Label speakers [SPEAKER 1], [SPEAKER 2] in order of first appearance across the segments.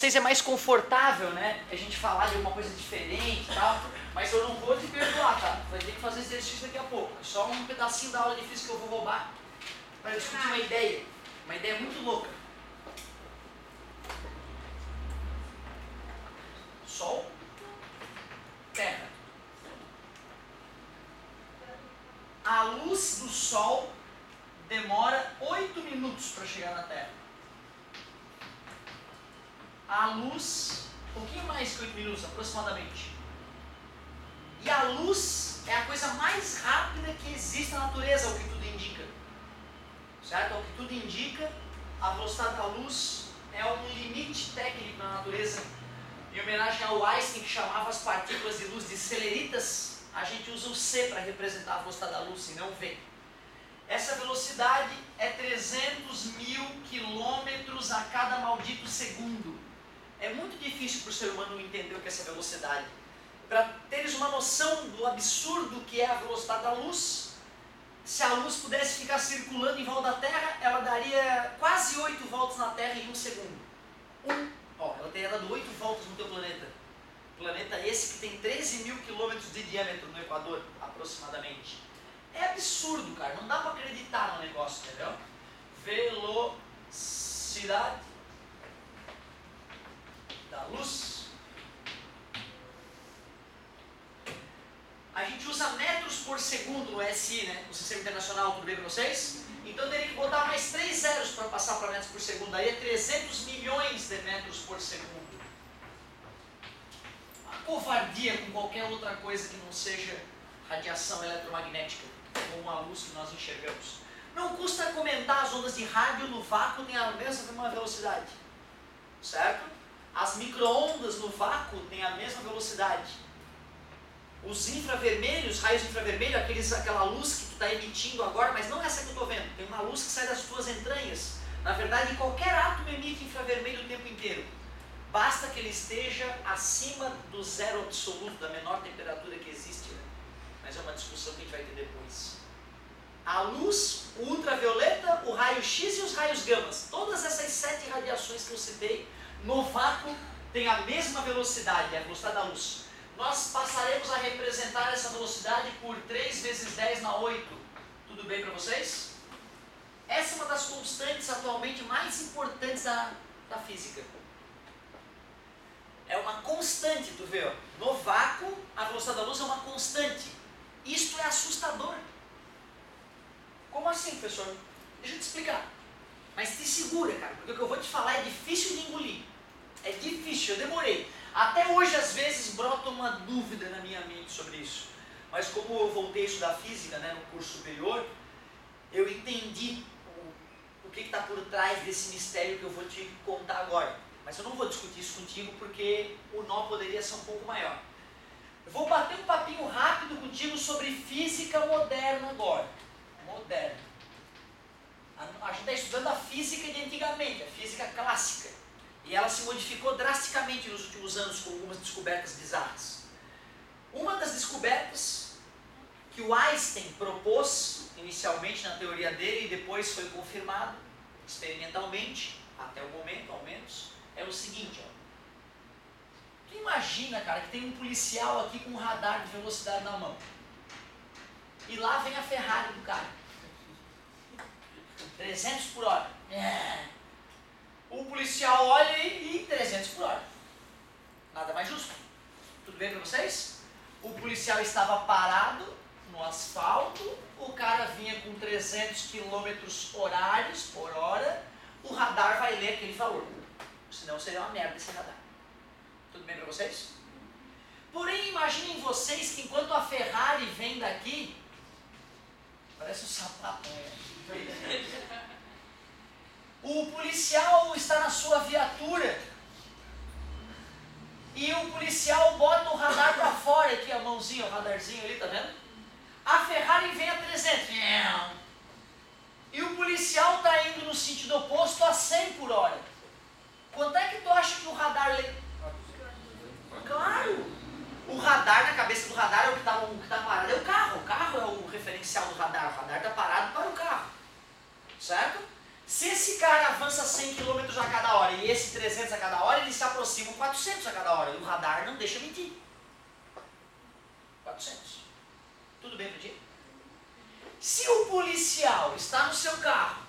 [SPEAKER 1] vocês é mais confortável, né? A gente falar de alguma coisa diferente e tal, mas eu não vou te perdoar, tá? Vai ter que fazer exercício daqui a pouco. É só um pedacinho da aula de física que eu vou roubar para discutir uma ideia muito louca. Sol, Terra. A luz do Sol demora 8 minutos para chegar na Terra. A luz, um pouquinho mais que 8 minutos aproximadamente. E a luz é a coisa mais rápida que existe na natureza, ao que tudo indica. Certo? Ao que tudo indica, a velocidade da luz é um limite técnico na natureza. Em homenagem ao Einstein, que chamava as partículas de luz de celeritas, a gente usa o C para representar a velocidade da luz e não V. Essa velocidade é 300 mil quilômetros a cada maldito segundo. É muito difícil para o ser humano entender o que é essa velocidade. Para teres uma noção do absurdo que é a velocidade da luz, se a luz pudesse ficar circulando em volta da Terra, ela daria quase 8 voltas na Terra em um segundo. Ela teria dado 8 voltas no teu planeta. Planeta esse que tem 13 mil quilômetros de diâmetro no Equador, aproximadamente. É absurdo, cara. Não dá para acreditar no negócio, entendeu? Velocidade da luz. A gente usa metros por segundo no SI, né? No Sistema Internacional, tudo bem para vocês? Então teria que botar mais 3 zeros para passar para metros por segundo. Aí é 300 milhões de metros por segundo. Uma covardia com qualquer outra coisa que não seja radiação eletromagnética, como a luz que nós enxergamos. Não custa comentar, as ondas de rádio no vácuo têm a mesma velocidade. Certo? As micro-ondas no vácuo têm a mesma velocidade. Os infravermelhos, raios infravermelhos, aquela luz que tu está emitindo agora, mas não essa que eu estou vendo, tem uma luz que sai das tuas entranhas. Na verdade, qualquer átomo emite infravermelho o tempo inteiro. Basta que ele esteja acima do zero absoluto, da menor temperatura que existe. Né? Mas é uma discussão que a gente vai ter depois. A luz, o ultravioleta, o raio-x e os raios gamas. Todas essas 7 radiações que eu citei, no vácuo, têm a mesma velocidade, a velocidade da luz. Nós passaremos a representar essa velocidade por 3 vezes 10 na 8. Tudo bem para vocês? Essa é uma das constantes atualmente mais importantes da física. É uma constante, tu vê? Ó. No vácuo, a velocidade da luz é uma constante. Isto é assustador. Como assim, professor? Deixa eu te explicar. Mas te segura, cara, porque o que eu vou te falar é difícil de engolir. É difícil, eu demorei. Até hoje, às vezes, brota uma dúvida na minha mente sobre isso. Mas como eu voltei a estudar física, né, no curso superior, eu entendi o que está por trás desse mistério que eu vou te contar agora. Mas eu não vou discutir isso contigo porque o nó poderia ser um pouco maior. Eu vou bater um papinho rápido contigo sobre física moderna agora. Moderna. A gente está estudando a física de antigamente, a física clássica. E ela se modificou drasticamente nos últimos anos com algumas descobertas bizarras. Uma das descobertas que o Einstein propôs inicialmente na teoria dele e depois foi confirmado experimentalmente, até o momento ao menos, é o seguinte, ó. Tu imagina, cara, que tem um policial aqui com um radar de velocidade na mão. E lá vem a Ferrari do cara. 300 por hora. O policial olha e 300 por hora. Nada mais justo. Tudo bem para vocês? O policial estava parado no asfalto, o cara vinha com 300 km horários por hora, o radar vai ler aquele valor. Senão seria uma merda esse radar. Tudo bem para vocês? Porém, imaginem vocês que enquanto a Ferrari vem daqui, parece um sapato, né? O policial está na sua viatura e o policial bota o radar para fora, aqui a mãozinha, o radarzinho ali, tá vendo? A Ferrari vem a 300 e o policial está indo no sentido oposto a 100 por hora. Quanto é que tu acha que o radar lê? Claro! O radar, na cabeça do radar, é o que está parado, é o carro. O carro é o referencial do radar. O radar está parado para o carro. Certo? Se esse cara avança 100 km a cada hora e esse 300 a cada hora, ele se aproxima aproximam 400 a cada hora. E o radar não deixa mentir. 400. Tudo bem para ti? Se o policial está no seu carro,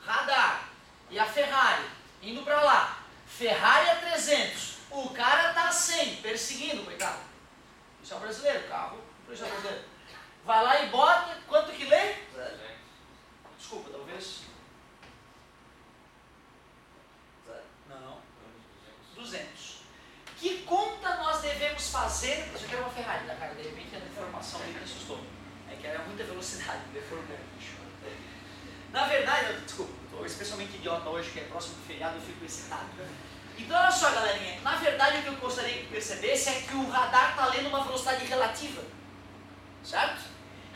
[SPEAKER 1] radar, e a Ferrari indo para lá, Ferrari a 300, o cara está a 100, perseguindo, coitado. Isso é um brasileiro, carro, policial brasileiro. Vai lá e bota, quanto que lê? Desculpa, talvez. Não. 200. Que conta nós devemos fazer? Isso aqui era uma Ferrari, da cara, de repente a informação ali me assustou. É que era muita velocidade, me deformou. Na verdade, desculpa, estou especialmente idiota hoje, que é próximo do feriado, eu fico excitado. Então olha só, galerinha, na verdade o que eu gostaria que percebesse é que o radar está lendo uma velocidade relativa, certo?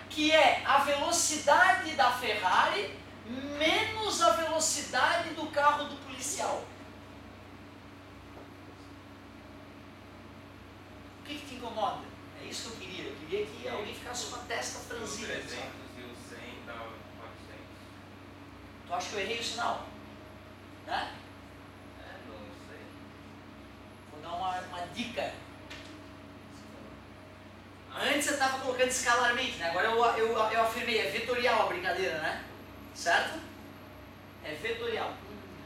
[SPEAKER 1] Que é a velocidade da Ferrari menos a velocidade do carro do policial. O que te incomoda? É isso que eu queria. Eu queria que alguém ficasse com a testa franzida.
[SPEAKER 2] O 300 e o 100 dá 400.
[SPEAKER 1] Tu acha que eu errei o sinal? Né?
[SPEAKER 2] Não sei.
[SPEAKER 1] Vou dar uma dica. Antes eu estava colocando escalarmente, né? Agora eu afirmei, é vetorial a brincadeira, né? Certo? É vetorial.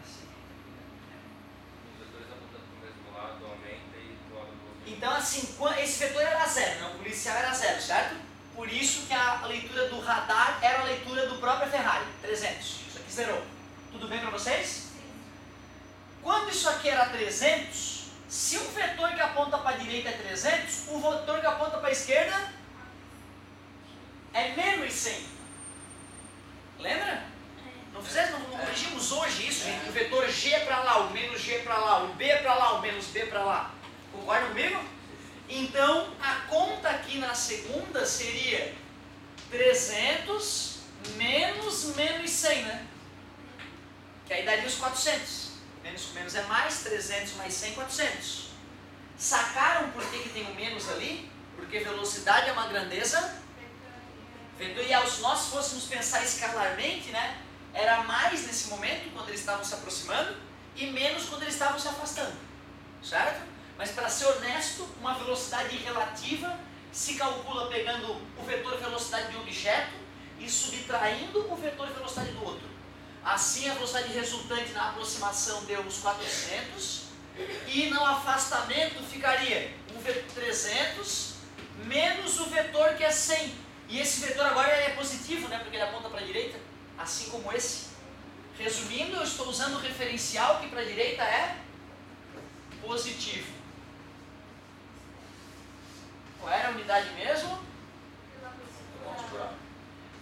[SPEAKER 2] Os vetores apontando para o mesmo lado, aumenta e do lado do outro.
[SPEAKER 1] Então assim, esse vetor era zero, né? O policial era zero, certo? Por isso que a leitura do radar era a leitura do próprio Ferrari, 300. Isso aqui zerou. Tudo bem para vocês? Quando isso aqui era 300, se um vetor que aponta para a direita é 300, o vetor que aponta para a esquerda é menos 100. Lembra? Não corrigimos hoje isso, gente? O vetor G é para lá, o menos G é para lá, o B é para lá, o menos B é para lá. Concorda comigo? Então, a conta aqui na segunda seria 300 menos 100, né? Que aí daria os 400. Menos com menos é mais, 300 mais 100, 400. Sacaram por que tem o menos ali? Porque velocidade é uma grandeza vetorial. Se nós fôssemos pensar escalarmente, né? Era mais nesse momento, quando eles estavam se aproximando, e menos quando eles estavam se afastando. Certo? Mas para ser honesto, uma velocidade relativa se calcula pegando o vetor velocidade de um objeto e subtraindo o vetor velocidade do outro. Assim, a velocidade resultante na aproximação deu uns 400 e no afastamento ficaria um vetor 300 menos o vetor que é 100. E esse vetor agora é positivo, né, porque ele aponta para a direita, assim como esse. Resumindo, eu estou usando o referencial que para a direita é positivo. Qual era a unidade mesmo?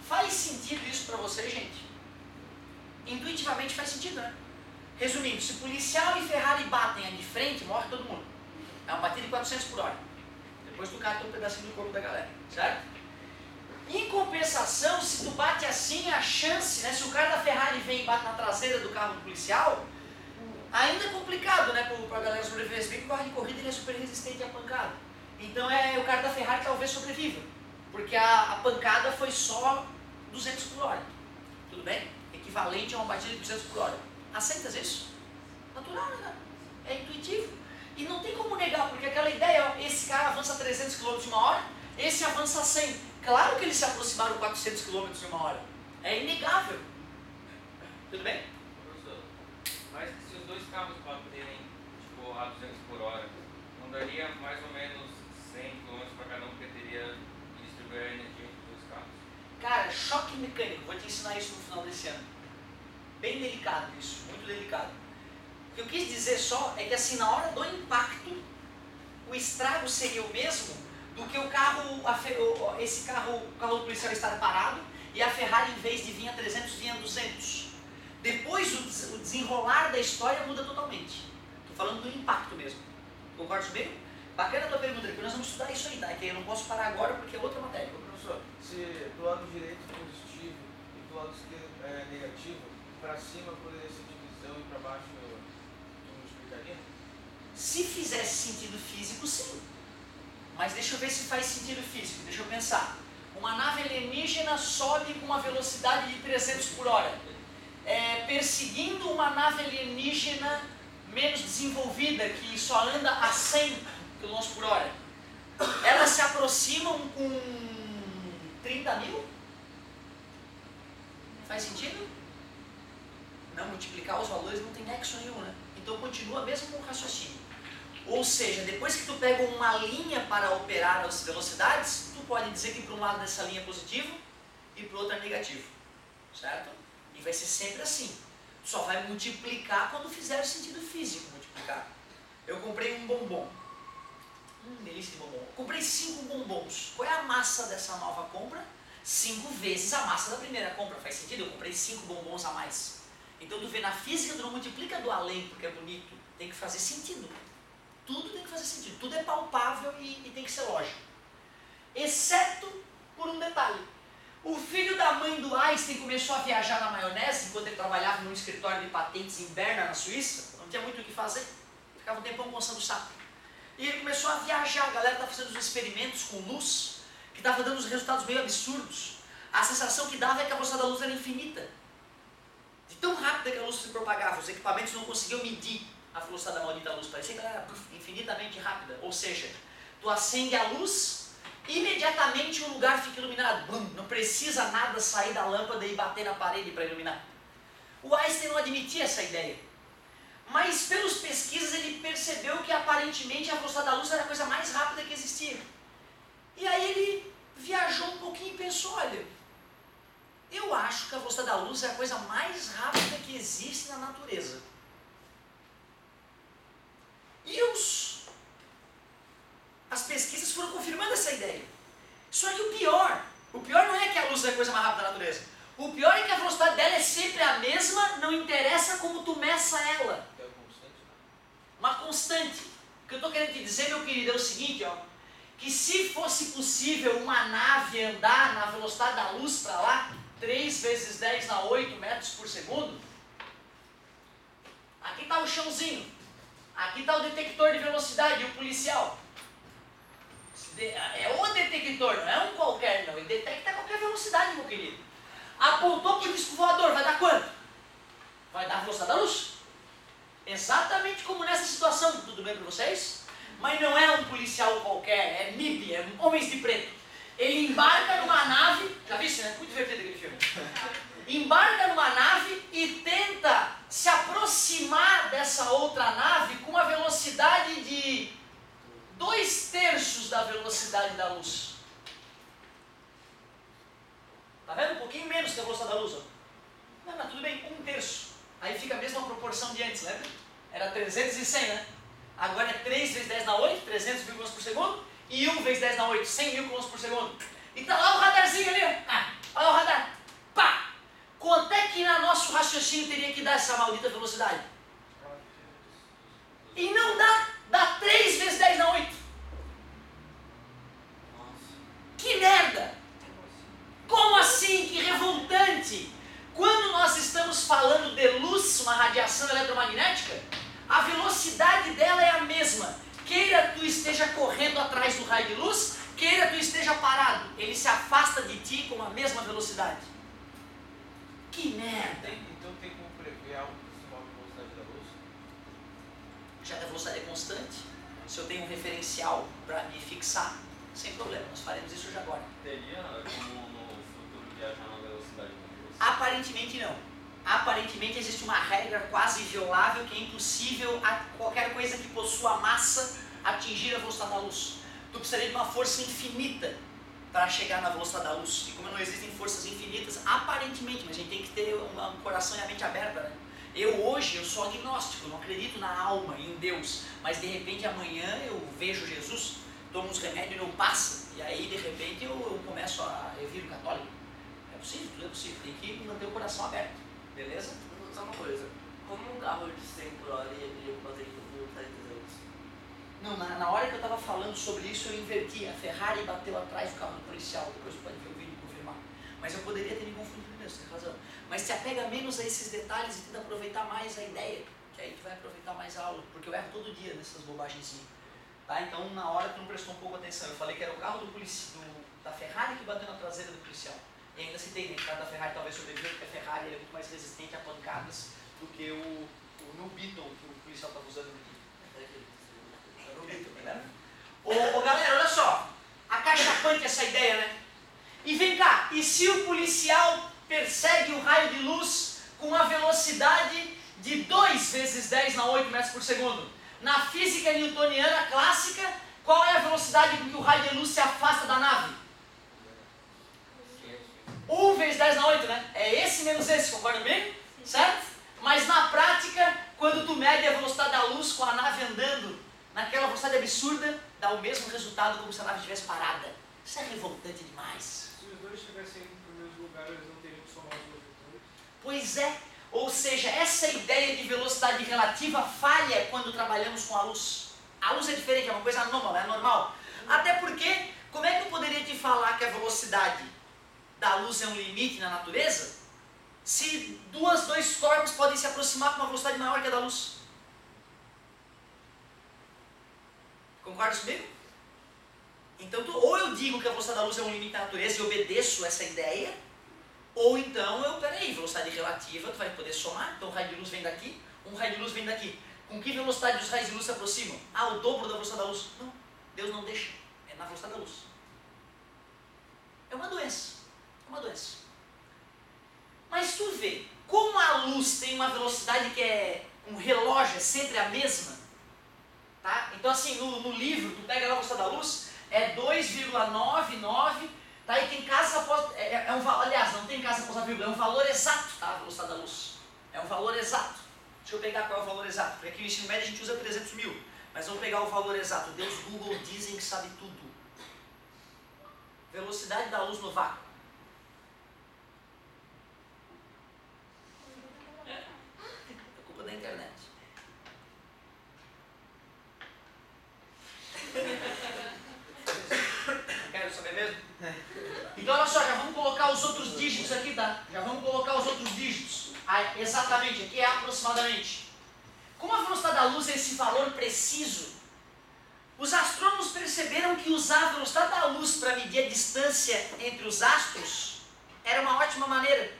[SPEAKER 1] Faz sentido isso para vocês, gente? Intuitivamente faz sentido, né? Resumindo, se policial e Ferrari batem de frente, morre todo mundo. É uma batida de 400 por hora. Depois tu cata um pedacinho do corpo da galera, certo? Em compensação, se tu bate assim, a chance, né? Se o cara da Ferrari vem e bate na traseira do carro do policial, ainda é complicado, né? Para a galera sobreviver. Se bem que o carro de corrida ele é super resistente à pancada. Então o cara da Ferrari talvez sobreviva. Porque a pancada foi só 200 por hora. Tudo bem? Equivalente a uma batida de 200 por hora. Aceitas isso? Natural, né? É intuitivo. E não tem como negar, porque aquela ideia, esse cara avança 300 km em uma hora, esse avança 100. Claro que eles se aproximaram 400 km em uma hora. É inegável. Tudo bem?
[SPEAKER 2] Professor, mas se os dois carros baterem tipo, a 200 por hora, não daria mais ou menos 100 km para cada um, porque teria que distribuir a energia entre os dois carros?
[SPEAKER 1] Cara, choque mecânico. Vou te ensinar isso no final desse ano. Bem delicado isso, muito delicado. O que eu quis dizer só é que assim, na hora do impacto, o estrago seria o mesmo do que o carro do policial estar parado e a Ferrari, em vez de vir a 300, vinha a 200. Depois o desenrolar da história muda totalmente. Estou falando do impacto mesmo. Concorda comigo? Bacana a tua pergunta, porque nós vamos estudar isso aí, tá? Que eu não posso parar agora porque é outra matéria.
[SPEAKER 3] Professor, se do lado direito positivo e do lado esquerdo é negativo, para cima poderia ser divisão e para baixo multiplicaria?
[SPEAKER 1] Se fizesse sentido físico, sim. Mas deixa eu ver se faz sentido físico. Deixa eu pensar. Uma nave alienígena sobe com uma velocidade de 300 por hora. Perseguindo uma nave alienígena menos desenvolvida, que só anda a 100 km por hora, elas se aproximam com 30 mil? Faz sentido? Não, multiplicar os valores não tem nexo nenhum, né? Então continua mesmo com o raciocínio. Ou seja, depois que tu pega uma linha para operar as velocidades, tu pode dizer que para um lado dessa linha é positivo e para o outro é negativo. Certo? E vai ser sempre assim. Tu só vai multiplicar quando fizer o sentido físico multiplicar. Eu comprei um bombom. Delícia de bombom. Eu comprei 5 bombons. Qual é a massa dessa nova compra? 5 vezes a massa da primeira compra. Faz sentido? Eu comprei 5 bombons a mais. Então tu vê, na física tu não multiplica do além porque é bonito. Tem que fazer sentido. Tudo tem que fazer sentido. Tudo é palpável e tem que ser lógico. Exceto por um detalhe. O filho da mãe do Einstein começou a viajar na maionese enquanto ele trabalhava num escritório de patentes em Berna, na Suíça. Não tinha muito o que fazer. Ficava um tempão coçando o saco. E ele começou a viajar. A galera estava fazendo os experimentos com luz que estava dando uns resultados meio absurdos. A sensação que dava é que a velocidade da luz era infinita. De tão rápida que a luz se propagava, os equipamentos não conseguiam medir a velocidade da maldita luz. Parecia que ela era infinitamente rápida. Ou seja, tu acende a luz, imediatamente o lugar fica iluminado. Bum, não precisa nada sair da lâmpada e bater na parede para iluminar. O Einstein não admitia essa ideia. Mas pelas pesquisas ele percebeu que aparentemente a velocidade da luz era a coisa mais rápida que existia. E aí ele viajou um pouquinho e pensou, olha, eu acho que a velocidade da luz é a coisa mais rápida que existe na natureza. E as pesquisas foram confirmando essa ideia. Só que o pior não é que a luz é a coisa mais rápida da natureza. O pior é que a velocidade dela é sempre a mesma, não interessa como tu meça ela.
[SPEAKER 3] É uma constante.
[SPEAKER 1] Uma constante. O que eu estou querendo te dizer, meu querido, é o seguinte, ó, que se fosse possível uma nave andar na velocidade da luz para lá, 3 vezes 10 na 8 metros por segundo, aqui está o chãozinho, aqui está o detector de velocidade e o policial. É o detector, não é um qualquer não, ele detecta qualquer velocidade, meu querido. Apontou para o disco voador, vai dar quanto? Vai dar a velocidade da luz. Exatamente como nessa situação, tudo bem para vocês? Mas não é um policial qualquer, é MIB, é Homens de Preto. Ele embarca numa nave, já viu, né? Muito divertido aquele filme. Embarca numa nave e tenta se aproximar dessa outra nave com uma velocidade de 2/3 da velocidade da luz. Tá vendo? Um pouquinho menos que a velocidade da luz. Ó. Não, tudo bem, 1/3. Aí fica a mesma proporção de antes, lembra? Era 300 e 100, né? Agora é 3 vezes 10 na 8, 300 mil km por segundo, e 1 vezes 10 na 8, 100 mil km por segundo. E tá lá o radarzinho ali, ó. Olha o radar. Pá! Quanto é que no nosso raciocínio teria que dar essa maldita velocidade? E não dá. Dá 3 vezes 10 na 8. Que merda! Como assim? Que revoltante! Quando nós estamos falando de luz, uma radiação eletromagnética, a velocidade dela é a mesma. Queira tu esteja correndo atrás do raio de luz, queira tu esteja parado, ele se afasta de ti com a mesma velocidade. Que merda!
[SPEAKER 3] Então tem como prever algo que se move a velocidade da luz?
[SPEAKER 1] Já que a velocidade é constante, se eu tenho um referencial para me fixar, sem problema, nós faremos isso já agora.
[SPEAKER 2] Teria como no futuro viajar na velocidade da luz?
[SPEAKER 1] Aparentemente não. Aparentemente existe uma regra quase inviolável que é impossível a qualquer coisa que possua massa atingir a velocidade da luz. Tu precisaria de uma força infinita para chegar na velocidade da luz. E como não existem forças infinitas, aparentemente, mas a gente tem que ter um coração e a mente aberta, né? Hoje eu sou agnóstico, não acredito na alma, em Deus, mas de repente amanhã eu vejo Jesus, tomo uns remédios e não passa, e aí de repente eu começo eu viro católico. É possível, tudo é possível, tem que manter o coração aberto, beleza?
[SPEAKER 4] Só uma coisa, como um carro de 100 por hora ia bater com velocidade de 200?
[SPEAKER 1] Não, na hora que eu estava falando sobre isso eu inverti, a Ferrari bateu atrás do carro do policial, depois pode ver o vídeo e confirmar. Mas eu poderia ter me confundido mesmo, tem razão. Mas se apega menos a esses detalhes e tenta aproveitar mais a ideia, que aí tu vai aproveitar mais a aula, porque eu erro todo dia nessas bobagenzinhas. Tá? Então na hora tu não prestou um pouco atenção, eu falei que era o carro da Ferrari que bateu na traseira do policial. E ainda citei, né, que o carro da Ferrari talvez sobreviveu, porque a Ferrari é muito mais resistente a pancadas do que O No Beaton que o policial estava usando aqui. É o No Beaton, me lembra? Ô galera, olha só. Acachapante essa ideia, né? E vem cá, e se o policial persegue o raio de luz com uma velocidade de 2 vezes 10 na 8 metros por segundo? Na física newtoniana clássica, qual é a velocidade com que o raio de luz se afasta da nave? 1 vezes 10 na 8, né? É esse menos esse, concorda comigo? Certo? Mas na prática, quando tu mede a velocidade da luz com a nave andando naquela velocidade absurda, dá o mesmo resultado como se a nave estivesse parada. Isso é revoltante demais.
[SPEAKER 5] Se os dois estivessem indo para o mesmo lugar, eles não teriam que somar os dois vetores?
[SPEAKER 1] Pois é. Ou seja, essa ideia de velocidade relativa falha quando trabalhamos com a luz. A luz é diferente, é uma coisa anômala, é anormal. Até porque, como é que eu poderia te falar que a velocidade da luz é um limite na natureza, se dois corpos podem se aproximar com uma velocidade maior que a da luz? Concorda comigo? Então, ou eu digo que a velocidade da luz é um limite na natureza e obedeço essa ideia, ou então peraí, velocidade relativa, tu vai poder somar, então o raio de luz vem daqui, um raio de luz vem daqui. Com que velocidade os raios de luz se aproximam? Ah, o dobro da velocidade da luz. Não, Deus não deixa, é na velocidade da luz. É uma doença, é uma doença. Mas tu vê, como a luz tem uma velocidade que é um relógio, é sempre a mesma, tá? Então assim, no livro, tu pega lá a velocidade da luz, é 2,99, tá? E tem casa após, aliás, não tem casa após a vírgula, é um valor exato, tá? A velocidade da luz. É um valor exato. Deixa eu pegar qual é o valor exato, porque aqui no ensino médio a gente usa 300 mil, mas vamos pegar o valor exato. Deus, Google dizem que sabe tudo. Velocidade da luz no vácuo. É culpa da internet. Quero saber mesmo? Então olha só, já vamos colocar os outros dígitos aqui, tá? Já vamos colocar os outros dígitos. Exatamente, aqui é aproximadamente. Como a velocidade da luz é esse valor preciso, os astrônomos perceberam que usar a velocidade da luz para medir a distância entre os astros era uma ótima maneira.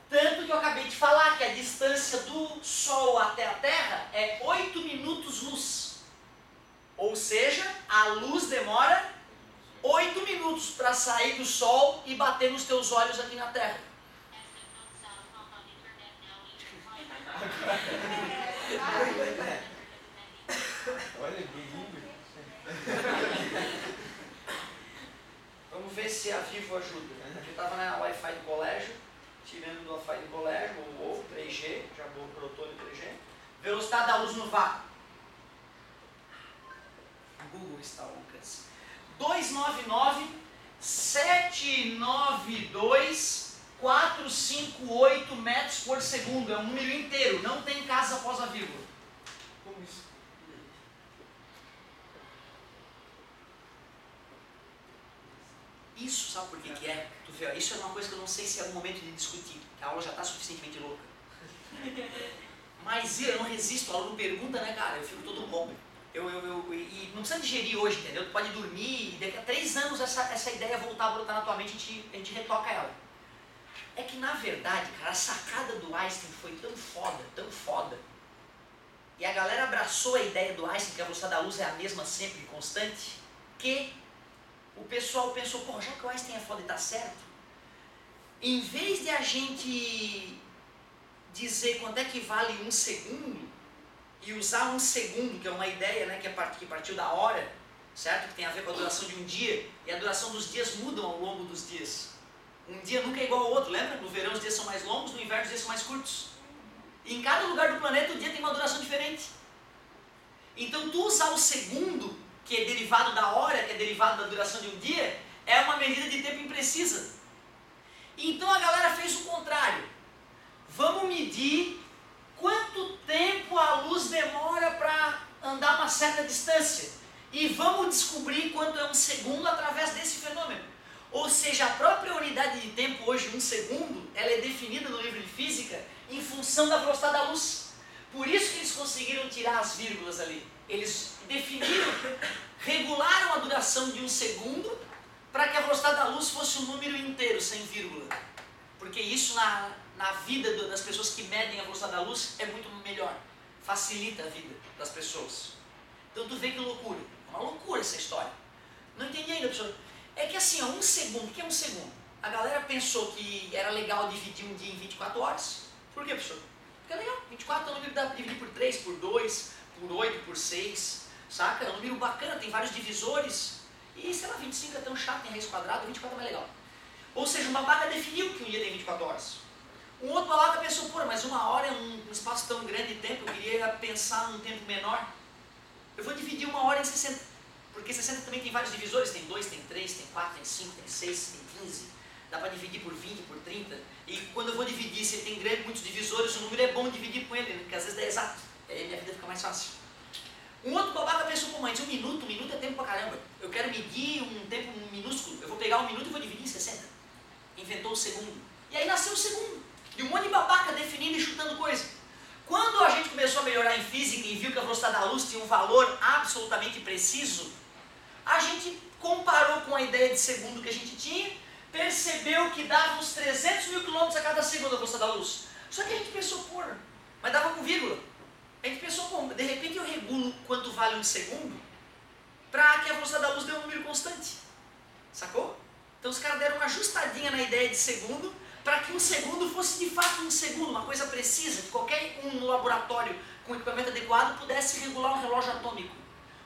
[SPEAKER 1] Tanto que eu acabei de falar que a distância do Sol até a Terra é 8 minutos-luz. Ou seja, a luz demora 8 minutos para sair do Sol e bater nos teus olhos aqui na Terra.
[SPEAKER 3] Olha que lindo.
[SPEAKER 1] Vamos ver se a Vivo ajuda. Eu estava na Wi-Fi do colégio, tirando do Wi-Fi do colégio, ou 3G, já vou para o outono 3G. Velocidade da luz no vácuo. Google está ao alcance. 299.792.458 metros por segundo. É um número inteiro, não tem casa após a vírgula.
[SPEAKER 3] Como isso?
[SPEAKER 1] Isso, sabe por que é? Tu vê, isso é uma coisa que eu não sei se é o momento de discutir, que a aula já está suficientemente louca. Mas eu não resisto, o aluno pergunta, né, cara? Eu fico todo bobo. E não precisa digerir hoje, entendeu? Tu pode dormir e daqui a 3 anos essa ideia voltar a brotar na tua mente e a gente retoca ela. É que na verdade, cara, a sacada do Einstein foi tão foda, e a galera abraçou a ideia do Einstein, que a velocidade da luz é a mesma sempre, constante, que o pessoal pensou, pô, já que o Einstein é foda e tá certo, em vez de a gente dizer quanto é que vale 1 segundo, e usar 1 segundo, que é uma ideia, né, que partiu da hora, certo? Que tem a ver com a duração de um dia, e a duração dos dias mudam ao longo dos dias. Um dia nunca é igual ao outro, lembra? No verão os dias são mais longos, no inverno os dias são mais curtos. E em cada lugar do planeta o dia tem uma duração diferente. Então tu usar o segundo, que é derivado da hora, que é derivado da duração de um dia, é uma medida de tempo imprecisa. Então a galera fez o contrário. Vamos medir quanto tempo a luz demora para andar uma certa distância. E vamos descobrir quanto é 1 segundo através desse fenômeno. Ou seja, a própria unidade de tempo hoje, 1 segundo, ela é definida no livro de física em função da velocidade da luz. Por isso que eles conseguiram tirar as vírgulas ali. Eles definiram, regularam a duração de 1 segundo para que a velocidade da luz fosse um número inteiro, sem vírgula. Porque isso na vida das pessoas que medem a velocidade da luz é muito melhor. Facilita a vida das pessoas. Então tu vê que loucura. É uma loucura essa história. Não entendi ainda, professor. É que assim, ó, um segundo, o que é um segundo? A galera pensou que era legal dividir um dia em 24 horas. Por quê, professor? Porque é legal. 24 é um número que dá para dividir por 3, por 2, por 8, por 6. Saca? É um número bacana, tem vários divisores. E, sei lá, 25 é tão chato, tem raiz quadrada, 24 é mais legal. Ou seja, uma babaca definiu que um dia tem 24 horas. Um outro babaca pensou, pô, mas uma hora é um espaço tão grande de tempo, eu queria pensar num tempo menor. Eu vou dividir uma hora em 60. Porque 60 também tem vários divisores, tem 2, tem 3, tem 4, tem 5, tem 6, tem 15. Dá para dividir por 20, por 30. E quando eu vou dividir, se ele tem muitos divisores, o número é bom dividir com ele, porque às vezes é exato. Aí minha vida fica mais fácil. Um outro babaca pensou, pô, mas um minuto é tempo pra caramba. Eu quero medir um tempo minúsculo. Eu vou pegar um minuto e vou dividir em 60. Inventou o segundo. E aí nasceu o segundo. E um monte de babaca definindo e chutando coisa. Quando a gente começou a melhorar em física e viu que a velocidade da luz tinha um valor absolutamente preciso, a gente comparou com a ideia de segundo que a gente tinha, percebeu que dava uns 300 mil quilômetros a cada segundo a velocidade da luz. Só que a gente pensou, pô, mas dava com vírgula. A gente pensou, bom, de repente eu regulo quanto vale um segundo para que a velocidade da luz dê um número constante. Sacou? Então os caras deram uma ajustadinha na ideia de segundo para que um segundo fosse de fato um segundo, uma coisa precisa, que qualquer um no laboratório com equipamento adequado pudesse regular um relógio atômico.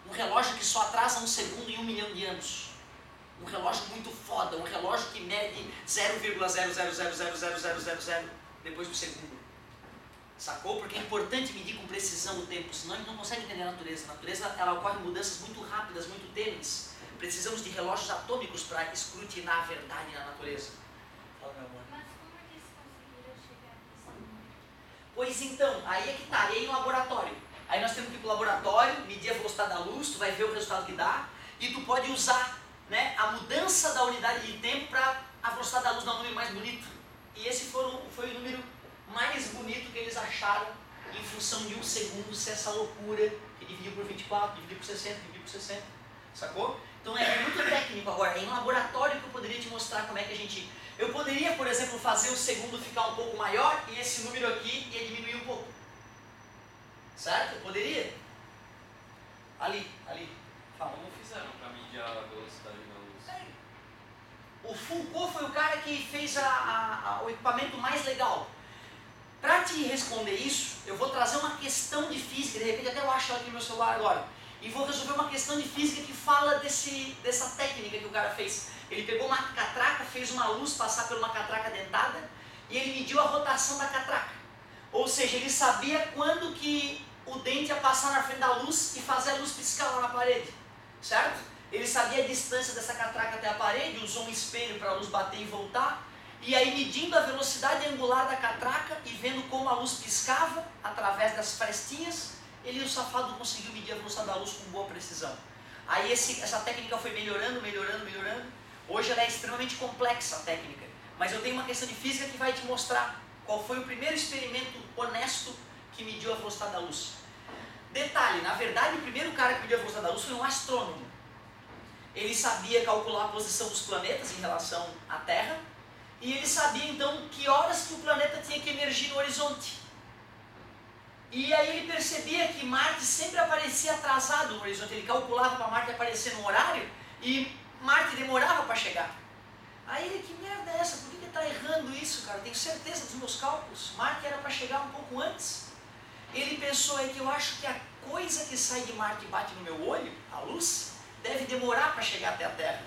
[SPEAKER 1] Um relógio que só atrasa um segundo em 1 milhão de anos. Um relógio muito foda, um relógio que mede 0,0000000 depois do segundo. Sacou? Porque é importante medir com precisão o tempo, senão a gente não consegue entender a natureza. A natureza, ela ocorre em mudanças muito rápidas, muito tênues. Precisamos de relógios atômicos para escrutinar a verdade na natureza. Fala, meu amor.
[SPEAKER 6] Mas como é que eles conseguiram chegar nesse número?
[SPEAKER 1] Pois então, aí é que tá, aí no laboratório. Aí nós temos que ir para o laboratório, medir a velocidade da luz, tu vai ver o resultado que dá, e tu pode usar, né, a mudança da unidade de tempo para a velocidade da luz dar um número mais bonito. E esse foi o número mais bonito que eles acharam em função de um segundo, se essa loucura que dividiu por 24, dividiu por 60, dividiu por 60. Sacou? Então é muito técnico agora, é em laboratório que eu poderia te mostrar como é que a gente... Eu poderia, por exemplo, fazer o segundo ficar um pouco maior e esse número aqui ia diminuir um pouco. Certo? Eu poderia? Ali. Fala.
[SPEAKER 2] Como fizeram para medir a velocidade da luz?
[SPEAKER 1] O Foucault foi o cara que fez o equipamento mais legal. Para te responder isso, eu vou trazer uma questão de física, de repente até eu acho ela aqui no meu celular agora, e vou resolver uma questão de física que fala dessa técnica que o cara fez. Ele pegou uma catraca, fez uma luz passar por uma catraca dentada, e ele mediu a rotação da catraca. Ou seja, ele sabia quando que o dente ia passar na frente da luz e fazer a luz piscar lá na parede. Certo? Ele sabia a distância dessa catraca até a parede, usou um espelho para a luz bater e voltar, e aí medindo a velocidade angular da catraca e vendo como a luz piscava através das frestinhas, o safado conseguiu medir a velocidade da luz com boa precisão. Aí essa técnica foi melhorando. Hoje ela é extremamente complexa a técnica, mas eu tenho uma questão de física que vai te mostrar qual foi o primeiro experimento honesto que mediu a velocidade da luz. Detalhe, na verdade o primeiro cara que mediu a velocidade da luz foi um astrônomo. Ele sabia calcular a posição dos planetas em relação à Terra, e ele sabia então que horas que o planeta tinha que emergir no horizonte. E aí ele percebia que Marte sempre aparecia atrasado no horizonte. Ele calculava para Marte aparecer no horário e Marte demorava para chegar. Aí ele, que merda é essa? Por que ele está errando isso, cara? Eu tenho certeza dos meus cálculos. Marte era para chegar um pouco antes. Ele pensou, é que eu acho que a coisa que sai de Marte e bate no meu olho, a luz, deve demorar para chegar até a Terra.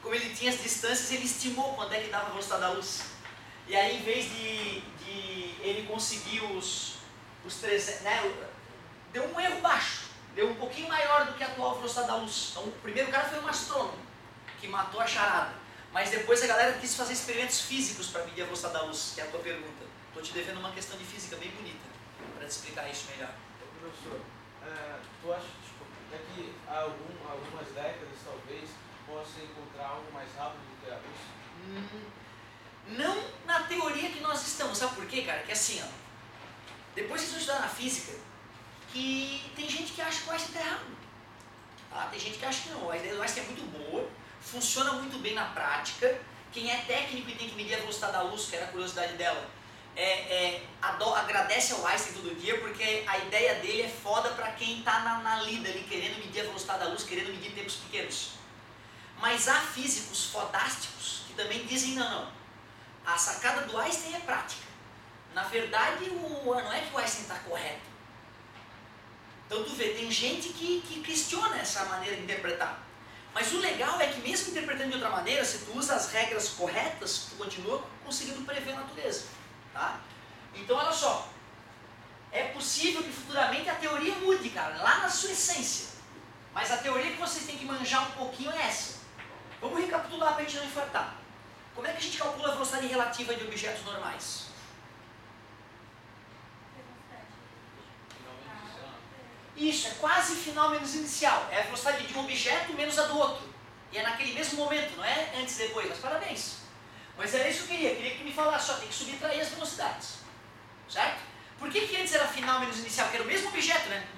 [SPEAKER 1] Como ele tinha as distâncias, ele estimou quando é que dava a velocidade da luz. E aí, em vez de ele conseguir os 300, né, deu um erro baixo, deu um pouquinho maior do que a atual velocidade da luz. Então, o primeiro cara foi um astrônomo, que matou a charada. Mas depois a galera quis fazer experimentos físicos para medir a velocidade da luz, que é a tua pergunta. Estou te devendo uma questão de física bem bonita, para te explicar isso melhor.
[SPEAKER 3] Professor, tu acha que daqui a algumas décadas, talvez, possa encontrar algo mais rápido do que a luz?
[SPEAKER 1] Não na teoria que nós estamos. Sabe por quê, cara? Que assim, ó, depois vocês vão estudar na física, que tem gente que acha que o Einstein está errado. Tá? Tem gente que acha que não. A ideia do Einstein é muito boa, funciona muito bem na prática. Quem é técnico e tem que medir a velocidade da luz, que era a curiosidade dela, agradece ao Einstein todo dia, porque a ideia dele é foda para quem está na lida ali, querendo medir a velocidade da luz, querendo medir tempos pequenos. Mas há físicos fodásticos que também dizem não. A sacada do Einstein é prática. Na verdade, não é que o Einstein está correto. Então tu vê, tem gente que questiona essa maneira de interpretar. Mas o legal é que mesmo interpretando de outra maneira, se tu usa as regras corretas, tu continua conseguindo prever a natureza. Tá? Então olha só, é possível que futuramente a teoria mude, cara, lá na sua essência. Mas a teoria que vocês têm que manjar um pouquinho é essa. Vamos recapitular para a gente não infartar. Como é que a gente calcula a velocidade relativa de objetos normais? Isso, é quase final menos inicial. É a velocidade de um objeto menos a do outro. E é naquele mesmo momento, não é antes e depois. Mas parabéns. Mas era isso que eu queria. Queria que me falasse, só tem que subtrair as velocidades. Certo? Por que antes era final menos inicial? Porque era o mesmo objeto, né?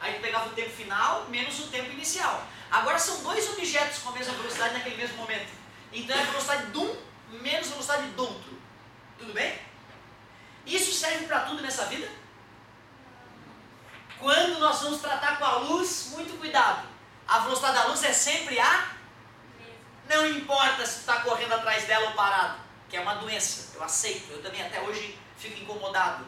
[SPEAKER 1] Aí tu pegava o tempo final menos o tempo inicial. Agora são dois objetos com a mesma velocidade naquele mesmo momento. Então é a velocidade de um menos a velocidade do outro. Tudo bem? Isso serve para tudo nessa vida? Quando nós vamos tratar com a luz, muito cuidado. A velocidade da luz é sempre a... Não importa se tu está correndo atrás dela ou parado, que é uma doença, eu aceito. Eu também até hoje fico incomodado.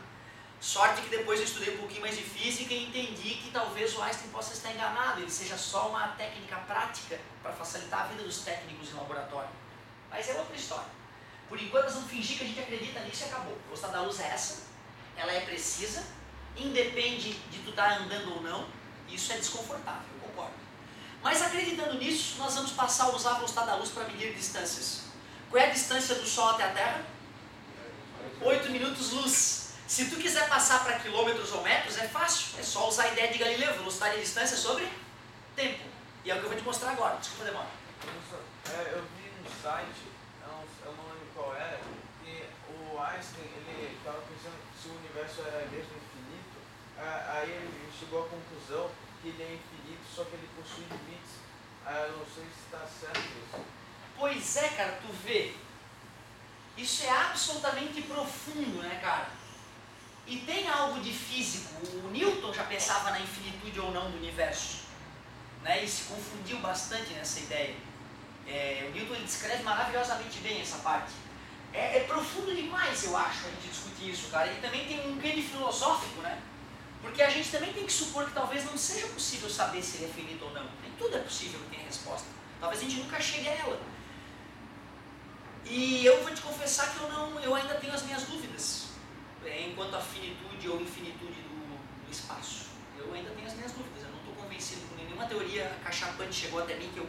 [SPEAKER 1] Sorte que depois eu estudei um pouquinho mais de física e entendi que talvez o Einstein possa estar enganado, ele seja só uma técnica prática para facilitar a vida dos técnicos em laboratório. Mas é outra história. Por enquanto nós vamos fingir que a gente acredita nisso e acabou. A velocidade da luz é essa, ela é precisa, independe de tu estar andando ou não, isso é desconfortável, eu concordo. Mas acreditando nisso, nós vamos passar a usar a velocidade da luz para medir distâncias. Qual é a distância do Sol até a Terra? 8 minutos luz. Se tu quiser passar para quilômetros ou metros, é fácil. É só usar a ideia de Galileu, velocidade e distância sobre tempo. E é o que eu vou te mostrar agora. Desculpa, demora.
[SPEAKER 3] Eu vi no site, eu não lembro qual era, que o Einstein, ele estava pensando se o universo era mesmo infinito, aí ele chegou à conclusão que ele é infinito, só que ele possui limites. Eu não sei se está certo isso.
[SPEAKER 1] Pois é, cara, tu vê. Isso é absolutamente profundo, né, cara? E tem algo de físico. O Newton já pensava na infinitude ou não do universo, né? E se confundiu bastante nessa ideia. O Newton ele descreve maravilhosamente bem essa parte. É profundo demais, eu acho, a gente discutir isso, cara. E também tem um grande filosófico, né? Porque a gente também tem que supor que talvez não seja possível saber se ele é finito ou não. Nem tudo é possível que tenha resposta. Talvez a gente nunca chegue a ela. E eu vou te confessar que eu ainda tenho as minhas dúvidas enquanto à finitude ou infinitude do espaço. Eu ainda tenho as minhas dúvidas, eu não estou convencido com nenhuma teoria cachapante chegou até mim que eu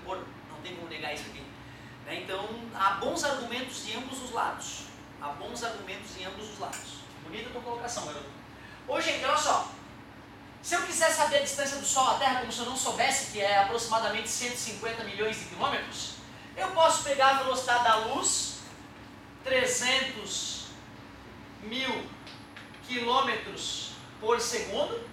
[SPEAKER 1] não tem como negar isso aqui. Então, há bons argumentos de ambos os lados. Há bons argumentos em ambos os lados. Bonita a tua colocação, garoto. Ô, gente, olha só. Se eu quiser saber a distância do Sol à Terra como se eu não soubesse, que é aproximadamente 150 milhões de quilômetros, eu posso pegar a velocidade da luz, 300 mil quilômetros por segundo.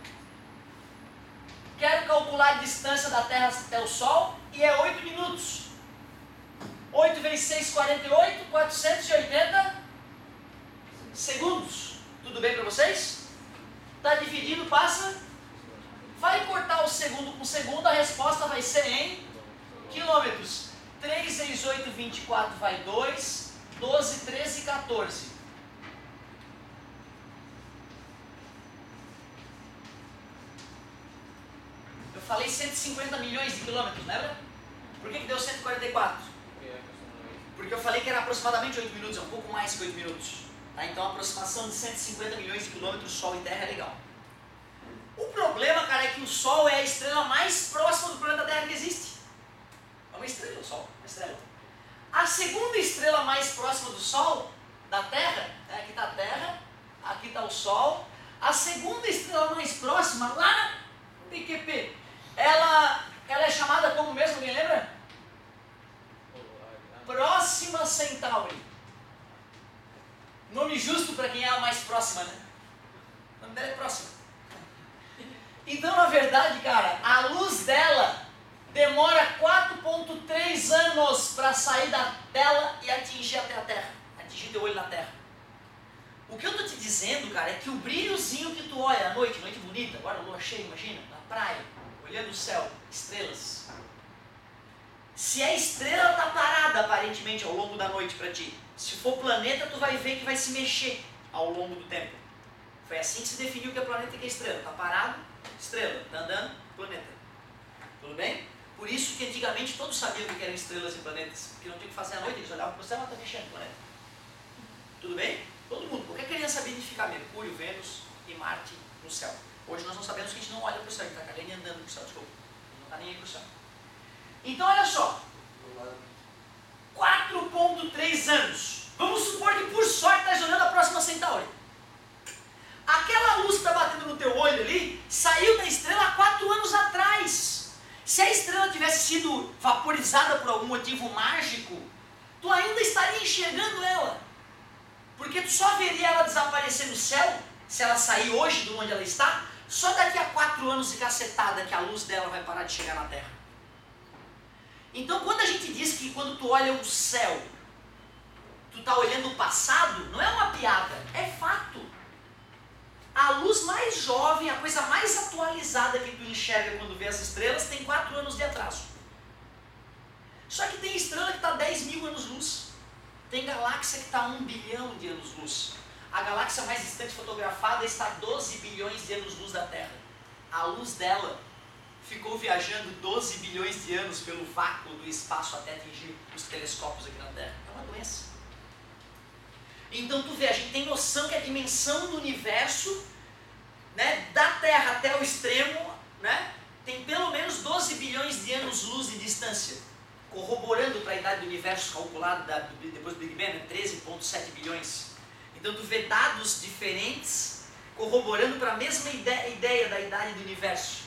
[SPEAKER 1] Quero calcular a distância da Terra até o Sol e é 8 minutos. 8 vezes 6, 48, 480 segundos. Tudo bem para vocês? Está dividindo, passa. Vai cortar o segundo com segundo, a resposta vai ser em quilômetros. 3 vezes 8, 24 vai 2, 12, 13, 14. Eu falei 150 milhões de quilômetros, lembra? Por que deu 144? Porque eu falei que era aproximadamente 8 minutos, é um pouco mais que 8 minutos. Tá? Então a aproximação de 150 milhões de quilômetros Sol e Terra é legal. O problema, cara, é que o Sol é a estrela mais próxima do planeta Terra que existe. É uma estrela, o Sol, uma estrela. A segunda estrela mais próxima do Sol, da Terra, aqui está a Terra, aqui está o Sol. A segunda estrela mais próxima, lá no PQP, ela é chamada como mesmo, alguém lembra? Próxima Centauri. Nome justo para quem é a mais próxima, né? O nome dela é Próxima. Então, na verdade, cara, a luz dela demora 4,3 anos para sair da tela e atingir até a Terra. Atingir teu olho na Terra. dizendo, cara, é que o brilhozinho que tu olha à noite, noite bonita, agora lua cheia, imagina, na praia, olhando o céu, estrelas. Se a estrela está parada aparentemente ao longo da noite para ti, se for planeta, tu vai ver que vai se mexer ao longo do tempo. Foi assim que se definiu que é planeta e que é estrela. Está parado, estrela. Está andando, planeta. Tudo bem? Por isso que antigamente todos sabiam o que eram estrelas e planetas, porque não tinha o que fazer à noite, eles olhavam para o céu e está mexendo o planeta. Tudo bem? Todo mundo. Qualquer criança sabia identificar Mercúrio, Vênus e Marte no céu. Hoje nós não sabemos que a gente não olha para o céu, a gente está cagando e andando para o céu, desculpa. Não está nem aí para o céu. Então olha só. 4,3 anos. Vamos supor que por sorte está olhando a próxima Centauri. Aquela luz que está batendo no teu olho ali, saiu da estrela há 4 anos atrás. Se a estrela tivesse sido vaporizada por algum motivo mágico, tu ainda estaria enxergando ela. Porque tu só veria ela desaparecer no céu, se ela sair hoje de onde ela está, só daqui a 4 anos e cacetada que a luz dela vai parar de chegar na Terra. Então quando a gente diz que quando tu olha o céu, tu está olhando o passado, não é uma piada, é fato. A luz mais jovem, a coisa mais atualizada que tu enxerga quando vê as estrelas, tem 4 anos de atraso. Só que tem estrela que está 10 mil anos-luz. Tem galáxia que está a 1 bilhão de anos-luz. A galáxia mais distante fotografada está a 12 bilhões de anos-luz da Terra. A luz dela ficou viajando 12 bilhões de anos pelo vácuo do espaço até atingir os telescópios aqui na Terra. É uma doença. Então tu vê, a gente tem noção que a dimensão do universo, né, da Terra até o extremo, né, tem pelo menos 12 bilhões de anos-luz de distância, corroborando para a idade do universo calculada depois do Big Bang, né, 13,7 bilhões. Então tu vê dados diferentes corroborando para a mesma ideia da idade do universo,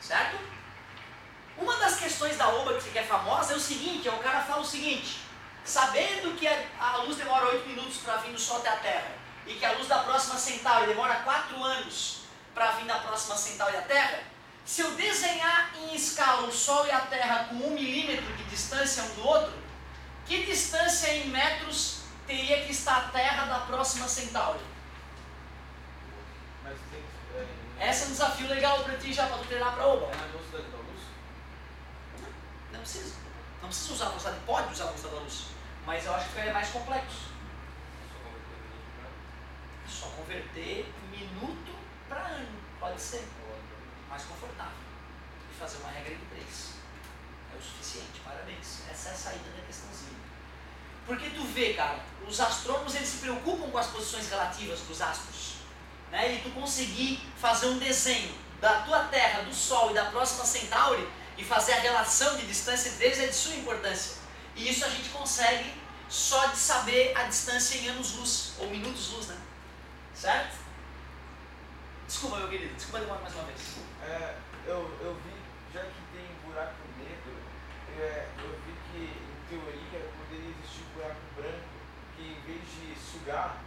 [SPEAKER 1] certo? Uma das questões da OBA que é famosa é o seguinte, o cara fala o seguinte: sabendo que a luz demora 8 minutos para vir do Sol até a Terra, e que a luz da próxima Centauri demora 4 anos para vir da próxima Centauri à Terra, se eu desenhar em escala o Sol e a Terra com 1 milímetro de distância um do outro, que distância em metros teria que estar a Terra da próxima Centauri?
[SPEAKER 3] Mas tem
[SPEAKER 1] Esse é um desafio legal para ti já, para tu treinar para OBA.
[SPEAKER 3] é na velocidade da luz?
[SPEAKER 1] Não precisa. Não precisa usar a velocidade, pode usar a velocidade da luz, mas eu acho que é mais complexo. Só converter minuto para ano, pode ser. Mais confortável. E fazer uma regra de 3. É o suficiente, parabéns. Essa é a saída da questãozinha. Porque tu vê, cara, os astrônomos eles se preocupam com as posições relativas dos astros. Né? E tu conseguir fazer um desenho da tua Terra, do Sol e da próxima Centauri e fazer a relação de distância entre eles é de suma importância. E isso a gente consegue só de saber a distância em anos-luz, ou minutos-luz, né? Certo? Desculpa, meu querido, desculpa demorar mais uma vez.
[SPEAKER 3] Eu vi, já que tem buraco negro, eu vi que, em teoria, poderia existir buraco branco, que em vez de sugar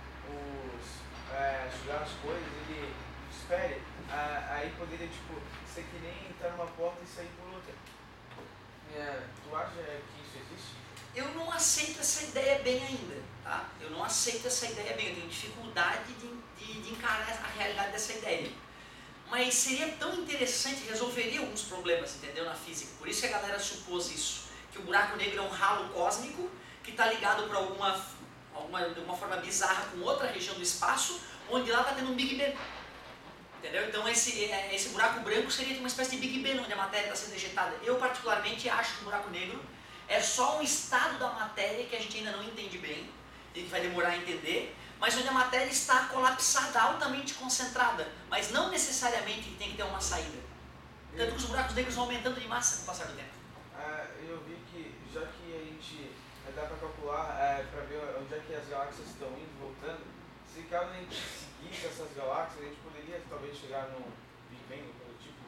[SPEAKER 3] as coisas, ele espere, aí poderia, tipo, ser que nem entrar numa porta e sair por outra. Tu acha que isso existe?
[SPEAKER 1] Eu não aceito essa ideia bem ainda, tá? Eu não aceito essa ideia bem, eu tenho dificuldade de encarar a realidade dessa ideia. Mas seria tão interessante, resolveria alguns problemas, entendeu, na física. Por isso que a galera supôs isso, que o buraco negro é um ralo cósmico que está ligado por de alguma forma bizarra com outra região do espaço, onde lá está tendo um Big Bang. Entendeu? Então esse buraco branco seria uma espécie de Big Bang, onde a matéria está sendo ejetada. Eu particularmente acho que o buraco negro é só um estado da matéria que a gente ainda não entende bem, e que vai demorar a entender, mas onde a matéria está colapsada, altamente concentrada, mas não necessariamente tem que ter uma saída. Tanto que os buracos negros vão aumentando de massa com o passar do tempo.
[SPEAKER 3] Eu vi que, já que a gente dá para calcular, para ver onde é que as galáxias estão indo e voltando, se caso a gente seguisse essas galáxias, a gente poderia talvez chegar no Big Bang, ou tipo.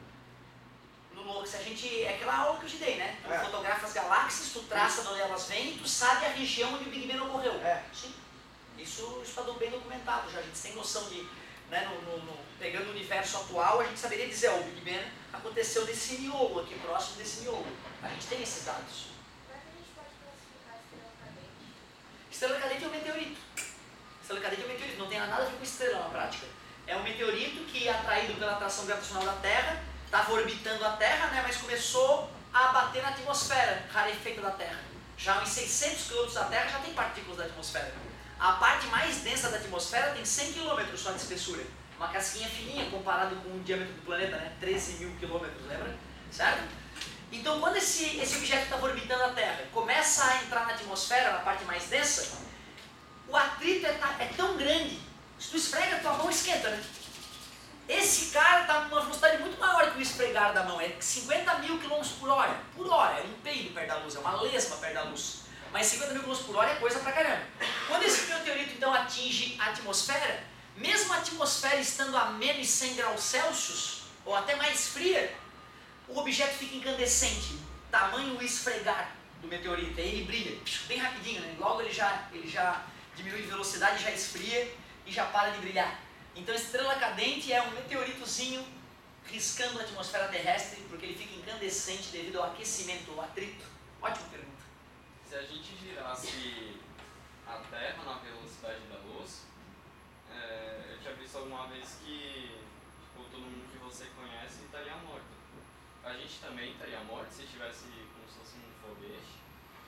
[SPEAKER 1] Se a gente, é aquela aula que eu te dei, né? Tu fotografa as galáxias, tu traça de onde elas vêm e tu sabe a região onde o Big Bang ocorreu. Sim. Isso está bem documentado já. A gente tem noção de, né, pegando o universo atual, a gente saberia dizer, o Big Bang aconteceu nesse miolo aqui, próximo desse miolo. A gente tem esses dados.
[SPEAKER 6] Como é que a gente pode classificar a estrela cadente?
[SPEAKER 1] Estrela cadente é um meteorito. Estrela cadente é um meteorito, não tem nada a ver com estrela na prática. É um meteorito que, atraído pela atração gravitacional da Terra, estava orbitando a Terra, né, mas começou a bater na atmosfera rarefeita da Terra. Já uns 600 km da Terra já tem partículas da atmosfera. A parte mais densa da atmosfera tem 100 km só de espessura. Uma casquinha fininha comparado com o diâmetro do planeta, né? 13 mil quilômetros, lembra? Certo? Então, quando esse objeto estava orbitando a Terra começa a entrar na atmosfera, na parte mais densa, o atrito é tão grande, se tu esfrega, tua mão esquenta, né? Esse cara está numa velocidade muito maior que o esfregar da mão, é 50 mil km por hora. Por hora, é um peido perto da luz, é uma lesma perto da luz. Mas 50 mil km por hora é coisa pra caramba. Quando esse meteorito então atinge a atmosfera, mesmo a atmosfera estando a menos 100 graus Celsius, ou até mais fria, o objeto fica incandescente, tamanho esfregar do meteorito, aí ele brilha, bem rapidinho, né? Logo ele já diminui de velocidade, já esfria e já para de brilhar. Então a estrela cadente é um meteoritozinho riscando a atmosfera terrestre, porque ele fica incandescente devido ao aquecimento, ao atrito. Ótima pergunta.
[SPEAKER 7] Se a gente girasse a Terra na velocidade da luz, eu tinha visto alguma vez que todo mundo que você conhece estaria morto. A gente também estaria morto se tivesse como se fosse um foguete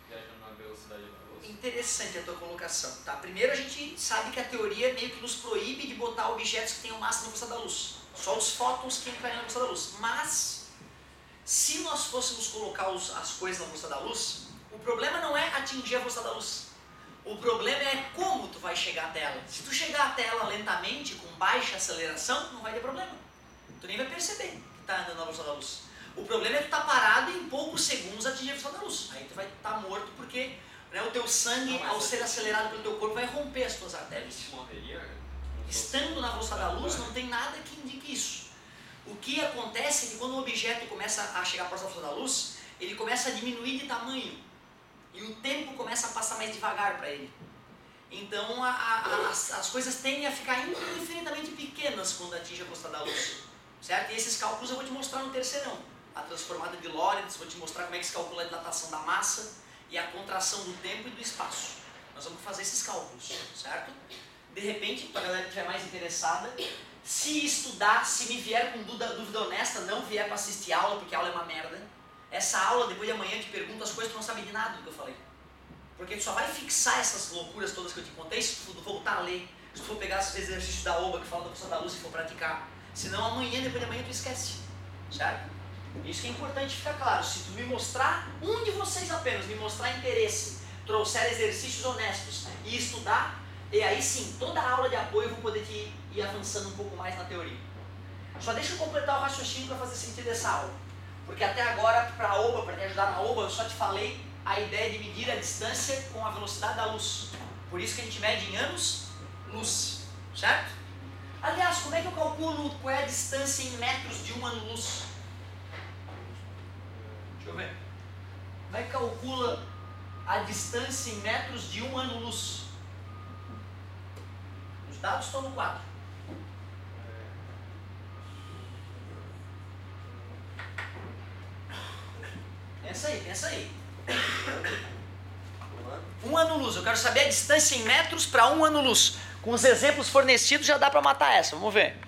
[SPEAKER 7] viajando na velocidade da luz?
[SPEAKER 1] Interessante a tua colocação. Tá? Primeiro a gente sabe que a teoria meio que nos proíbe de botar objetos que tenham massa na velocidade da luz. Só os fótons que entrariam na velocidade da luz. Mas, se nós fôssemos colocar as coisas na velocidade da luz, o problema não é atingir a velocidade da luz. O problema é como tu vai chegar até ela. Se tu chegar até ela lentamente, com baixa aceleração, não vai ter problema. Tu nem vai perceber que está andando na velocidade da luz. O problema é que tu tá parado e em poucos segundos atingir a velocidade da luz. Aí tu vai estar morto porque, né, o teu sangue, ao ser acelerado pelo teu corpo, vai romper as tuas artérias.
[SPEAKER 7] Morreria?
[SPEAKER 1] Estando na velocidade da luz, não tem nada que indique isso. O que acontece é que quando o objeto começa a chegar próximo da velocidade da luz, ele começa a diminuir de tamanho. E o tempo começa a passar mais devagar para ele. Então as coisas tendem a ficar infinitamente pequenas quando atinge a velocidade da luz. Certo? E esses cálculos eu vou te mostrar no terceirão. A transformada de Lorentz, vou te mostrar como é que se calcula a dilatação da massa e a contração do tempo e do espaço. Nós vamos fazer esses cálculos, certo? De repente, para a galera que estiver mais interessada, se estudar, se me vier com dúvida honesta, não vier para assistir aula, porque a aula é uma merda. Essa aula, depois de amanhã, eu te pergunto as coisas, tu não sabe de nada do que eu falei. Porque tu só vai fixar essas loucuras todas que eu te contei se tu voltar a ler, se tu for pegar os exercícios da OBA que falam da função da luz e for praticar. Senão amanhã, depois de amanhã, tu esquece, certo? Isso que é importante ficar claro. Se tu me mostrar, um de vocês apenas, me mostrar interesse, trouxer exercícios honestos e estudar, e aí sim, toda a aula de apoio eu vou poder te ir avançando um pouco mais na teoria. Só deixa eu completar o raciocínio para fazer sentido dessa aula. Porque até agora, para a OBA, para te ajudar na OBA, eu só te falei a ideia de medir a distância com a velocidade da luz. Por isso que a gente mede em anos-luz, certo? Aliás, como é que eu calculo qual é a distância em metros de um ano-luz? Deixa eu ver. Como é que calcula a distância em metros de um ano-luz? Os dados estão no quadro. Pensa aí, pensa aí. Um ano-luz. Eu quero saber a distância em metros para um ano-luz. Com os exemplos fornecidos já dá para matar essa. Vamos ver.